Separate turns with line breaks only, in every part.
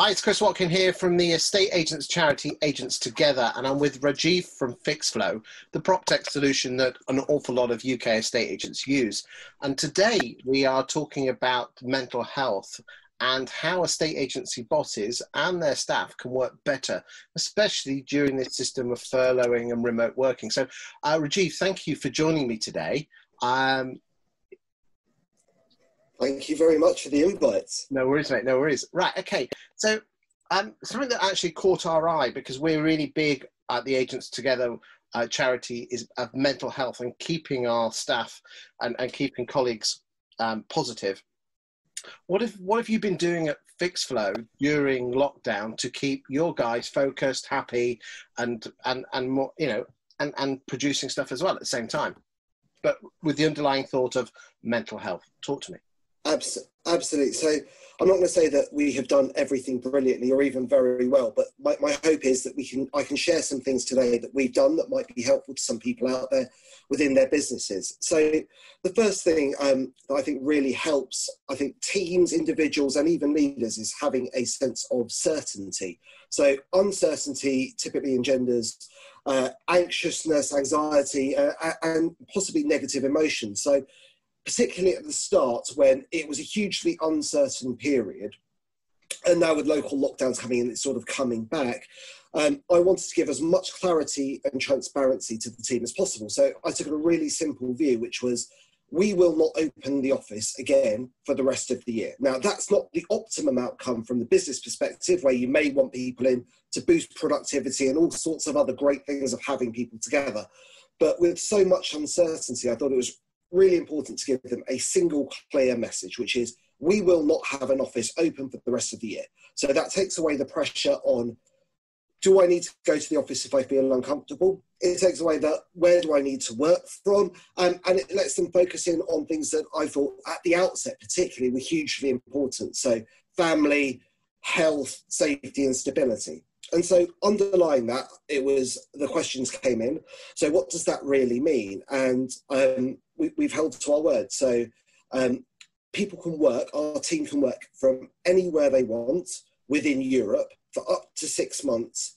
Hi, it's Chris Watkin here from the estate agents charity Agents Together, and I'm with Rajeev from Fixflo, the PropTech solution that an awful lot of UK estate agents use. And today we are talking about mental health and how estate agency bosses and their staff can work better, especially during this system of furloughing and remote working. So, Rajeev, thank you for joining me today.
Thank you very much for the invite.
No worries, mate, no worries. Right, okay. So something that actually caught our eye, because we're really big at the Agents Together charity, is of mental health and keeping our staff and keeping colleagues positive. What have you been doing at Fixflo during lockdown to keep your guys focused, happy, and more, and producing stuff as well at the same time, but with the underlying thought of mental health? Talk to me.
Absolutely. So I'm not going to say that we have done everything brilliantly or even very well, but my hope is that I can share some things today that we've done that might be helpful to some people out there within their businesses. So the first thing that I think really helps, I think teams, individuals, and even leaders, is having a sense of certainty. So uncertainty typically engenders anxiousness, anxiety, and possibly negative emotions. So particularly at the start, when it was a hugely uncertain period, and now with local lockdowns coming in, it's sort of coming back, I wanted to give as much clarity and transparency to the team as possible. So I took a really simple view, which was, we will not open the office again for the rest of the year. Now, that's not the optimum outcome from the business perspective, where you may want people in to boost productivity and all sorts of other great things of having people together. But with so much uncertainty, I thought it was really important to give them a single clear message, which is, we will not have an office open for the rest of the year. So that takes away the pressure on, do I need to go to the office if I feel uncomfortable? It takes away that, where do I need to work from? And it lets them focus in on things that I thought at the outset particularly were hugely important. So family, health, safety, and stability. And so underlying that, it was, the questions came in. So what does that really mean? And we've held to our word. So people can work, our team can work from anywhere they want within Europe for up to 6 months,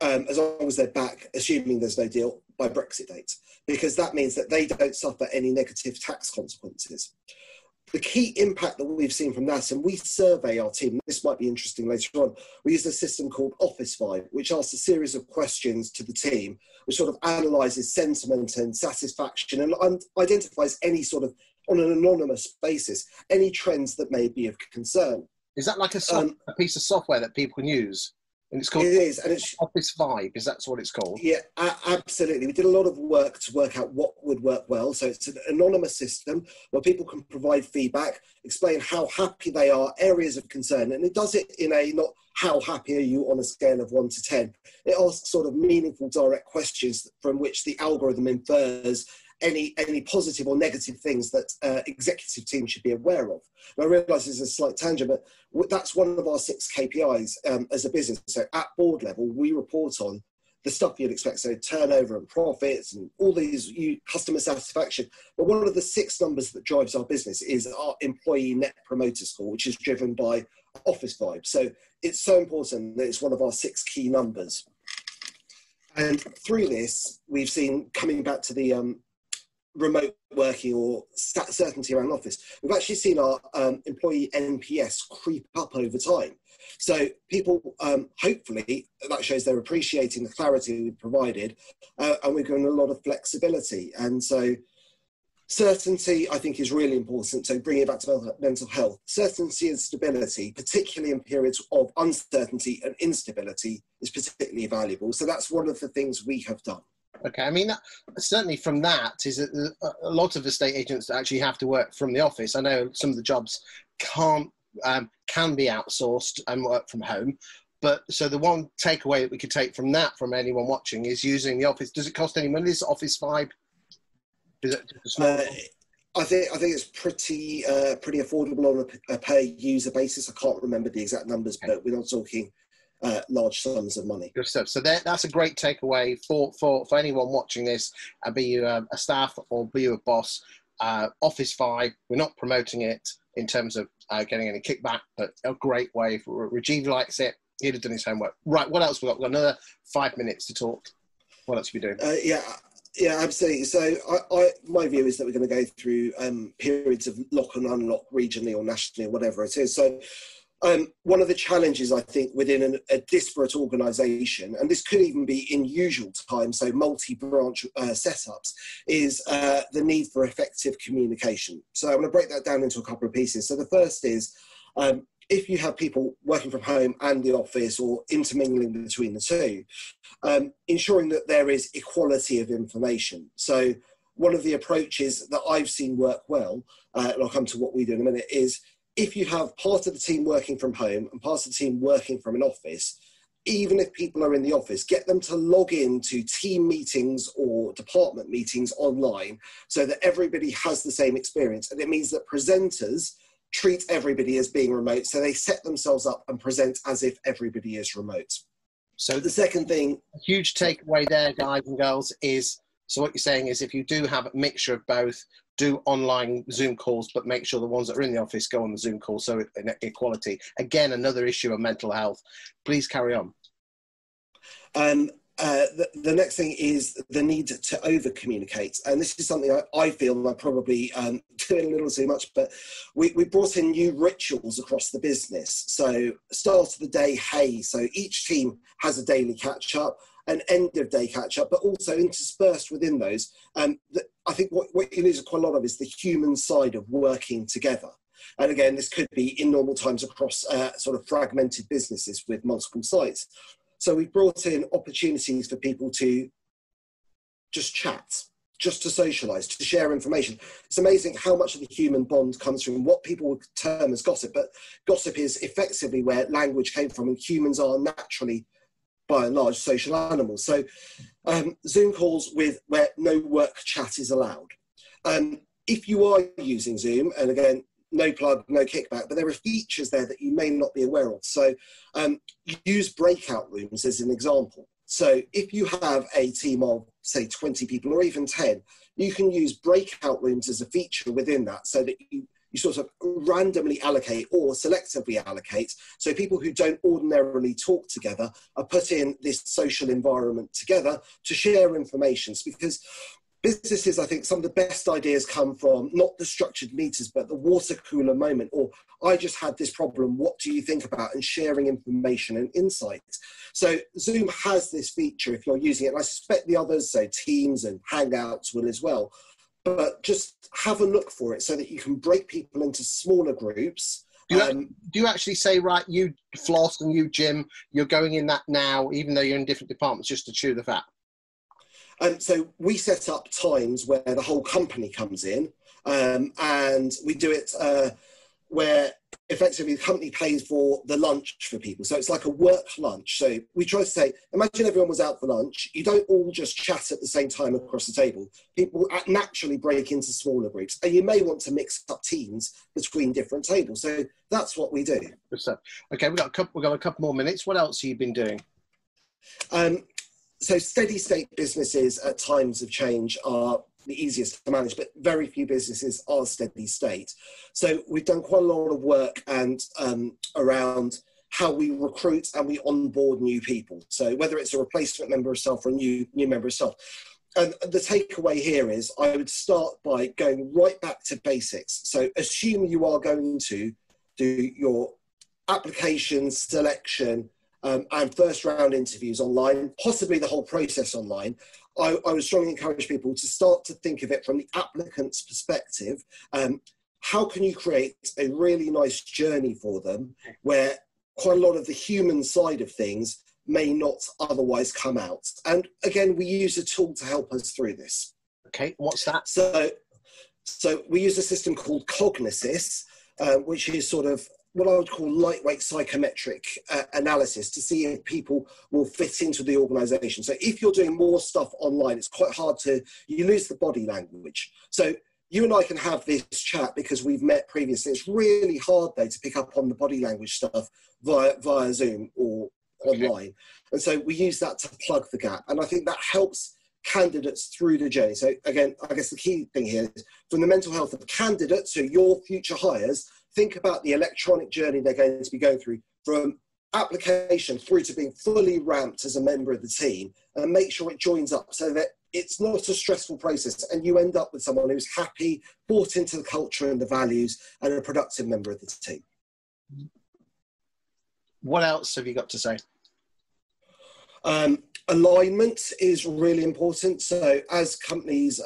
as long as they're back, assuming there's no deal, by Brexit date, because that means that they don't suffer any negative tax consequences. The key impact that we've seen from that, and we survey our team, this might be interesting later on, we use a system called Office Vibe, which asks a series of questions to the team, which sort of analyses sentiment and satisfaction and identifies any sort of, on an anonymous basis, any trends that may be of concern.
Is that like a piece of software that people can use? And it's called Office Vibe, is that what it's called?
Yeah, absolutely. We did a lot of work to work out what would work well. So it's an anonymous system where people can provide feedback, explain how happy they are, areas of concern. And it does it in a, not how happy are you on a scale of 1 to 10. It asks sort of meaningful, direct questions from which the algorithm infers any positive or negative things that executive team should be aware of. And I realise this is a slight tangent, but that's one of our 6 KPIs as a business. So at board level, we report on the stuff you'd expect, so turnover and profits and all these, customer satisfaction. But one of the 6 numbers that drives our business is our employee net promoter score, which is driven by Office Vibe. So it's so important that it's one of our 6 key numbers. And through this, we've seen, coming back to the remote working or certainty around office, we've actually seen our employee NPS creep up over time. So people, hopefully, that shows they're appreciating the clarity we've provided, and we've given a lot of flexibility. And so certainty, I think, is really important. So bringing it back to mental health, certainty and stability, particularly in periods of uncertainty and instability, is particularly valuable. So that's one of the things we have done.
Okay, I mean, certainly from that is that a lot of estate agents actually have to work from the office. I know some of the jobs can be outsourced and work from home, but so the one takeaway that we could take from that, from anyone watching, is using the office. Does it cost any money? Is Office Vibe? Is it just a small
I think it's pretty affordable on a per user basis. I can't remember the exact numbers, but we're not talking large sums of money.
Good stuff. So that's a great takeaway for anyone watching this, be you a staff or be you a boss. Office Vibe, we're not promoting it. in terms of getting any kickback, but a great way. If Rajeev likes it, he'd have done his homework. Right, what else we got? We've got another 5 minutes to talk. What else are we doing?
Yeah, absolutely. So my view is that we're going to go through periods of lock and unlock regionally or nationally or whatever it is. So one of the challenges, I think, within a disparate organisation, and this could even be in usual times, so multi-branch setups, is the need for effective communication. So I'm going to break that down into a couple of pieces. So the first is, if you have people working from home and the office or intermingling between the two, ensuring that there is equality of information. So one of the approaches that I've seen work well, and I'll come to what we do in a minute, is if you have part of the team working from home and part of the team working from an office, even if people are in the office, get them to log in to team meetings or department meetings online so that everybody has the same experience. And it means that presenters treat everybody as being remote, so they set themselves up and present as if everybody is remote. So the second thing...
A huge takeaway there, guys and girls, is, so what you're saying is if you do have a mixture of both, do online Zoom calls, but make sure the ones that are in the office go on the Zoom call, so equality. Again, another issue of mental health. Please carry on.
The next thing is the need to over-communicate. And this is something I feel I probably doing a little too much, but we brought in new rituals across the business. So start of the day, hey, so each team has a daily catch-up, an end-of-day catch-up, but also interspersed within those. I think what you lose quite a lot of is the human side of working together. And again, this could be in normal times across sort of fragmented businesses with multiple sites. So we've brought in opportunities for people to just chat, just to socialise, to share information. It's amazing how much of the human bond comes from what people would term as gossip, but gossip is effectively where language came from, and humans are naturally, by and large, social animals. So Zoom calls where no work chat is allowed. If you are using Zoom, and again, no plug, no kickback, but there are features there that you may not be aware of. So use breakout rooms as an example. So if you have a team of, say, 20 people or even 10, you can use breakout rooms as a feature within that, so that you sort of randomly allocate or selectively allocate. So people who don't ordinarily talk together are put in this social environment together to share information. Because businesses, I think some of the best ideas come from not the structured meters, but the water cooler moment, or I just had this problem, what do you think about, and sharing information and insights. So Zoom has this feature if you're using it, and I suspect the others, so Teams and Hangouts will as well. But just have a look for it so that you can break people into smaller groups.
Do you actually say, right, you Floss and you Jim, you're going in that now, even though you're in different departments, just to chew the fat?
So we set up times where the whole company comes in, and we do it where effectively the company pays for the lunch for people. So it's like a work lunch. So we try to say, imagine everyone was out for lunch. You don't all just chat at the same time across the table. People naturally break into smaller groups, and you may want to mix up teams between different tables. So that's what we do.
Good stuff. Okay, we've got a couple more minutes. What else have you been doing?
So steady state businesses at times of change are the easiest to manage, but very few businesses are steady state. So we've done quite a lot of work and around how we recruit and we onboard new people. So whether it's a replacement member of staff or a new member of staff. And the takeaway here is I would start by going right back to basics. So assume you are going to do your application selection and first round interviews online, possibly the whole process online. I would strongly encourage people to start to think of it from the applicant's perspective. How can you create a really nice journey for them where quite a lot of the human side of things may not otherwise come out? And again, we use a tool to help us through this.
Okay, what's that?
So we use a system called Cognisys, which is sort of what I would call lightweight psychometric analysis to see if people will fit into the organisation. So if you're doing more stuff online, it's quite hard you lose the body language. So you and I can have this chat because we've met previously. It's really hard though to pick up on the body language stuff via Zoom or online. And so we use that to plug the gap. And I think that helps candidates through the journey. So again, I guess the key thing here is from the mental health of the candidates, so your future hires, think about the electronic journey they're going to be going through from application through to being fully ramped as a member of the team, and make sure it joins up so that it's not a stressful process and you end up with someone who's happy, bought into the culture and the values, and a productive member of the team.
What else have you got to say?
Alignment is really important. So as companies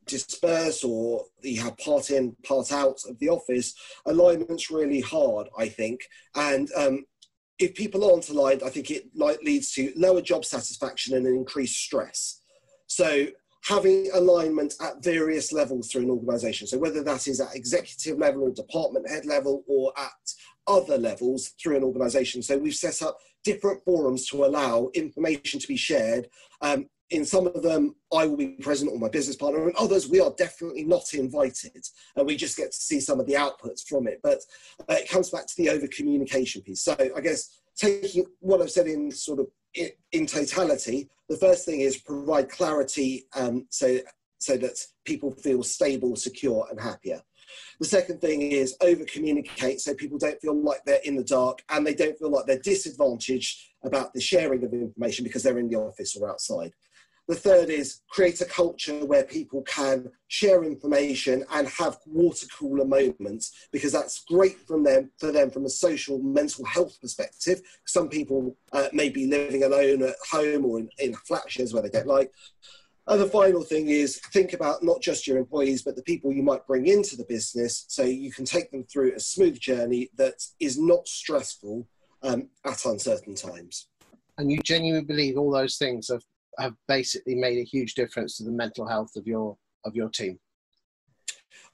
disperse, or you have part in, part out of the office, alignment's really hard, I think. And if people aren't aligned, I think it leads to lower job satisfaction and an increased stress. So having alignment at various levels through an organisation, so whether that is at executive level or department head level or at other levels through an organisation. So we've set up different forums to allow information to be shared. In some of them, I will be present, or my business partner, and others we are definitely not invited, and we just get to see some of the outputs from it. But it comes back to the over-communication piece. So I guess taking what I've said in sort of in totality, the first thing is provide clarity so that people feel stable, secure, and happier. The second thing is over-communicate so people don't feel like they're in the dark and they don't feel like they're disadvantaged about the sharing of information because they're in the office or outside. The third is create a culture where people can share information and have water cooler moments, because that's great for them from a social mental health perspective. Some people may be living alone at home or in flat shares where they don't like. And the final thing is think about not just your employees, but the people you might bring into the business, so you can take them through a smooth journey that is not stressful at uncertain times.
And you genuinely believe all those things have basically made a huge difference to the mental health of your team?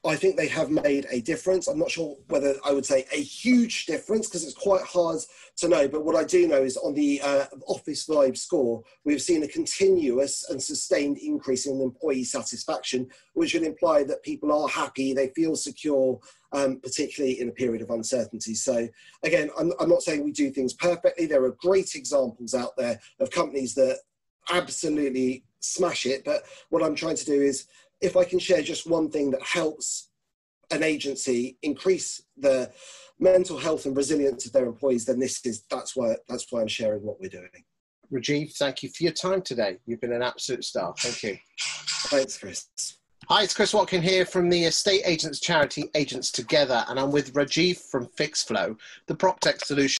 I think they have made a difference. I'm not sure whether I would say a huge difference, because it's quite hard to know. But what I do know is on the Office Vibe score, we've seen a continuous and sustained increase in employee satisfaction, which would imply that people are happy, they feel secure, particularly in a period of uncertainty. So again, I'm not saying we do things perfectly. There are great examples out there of companies that absolutely smash it. But what I'm trying to do is, if I can share just one thing that helps an agency increase the mental health and resilience of their employees, then that's why I'm sharing what we're doing.
Rajeev, thank you for your time today. You've been an absolute star. Thank you.
Thanks, Chris.
Hi, it's Chris Watkin here from the estate agents charity Agents Together, and I'm with Rajeev from Fixflo, the PropTech solution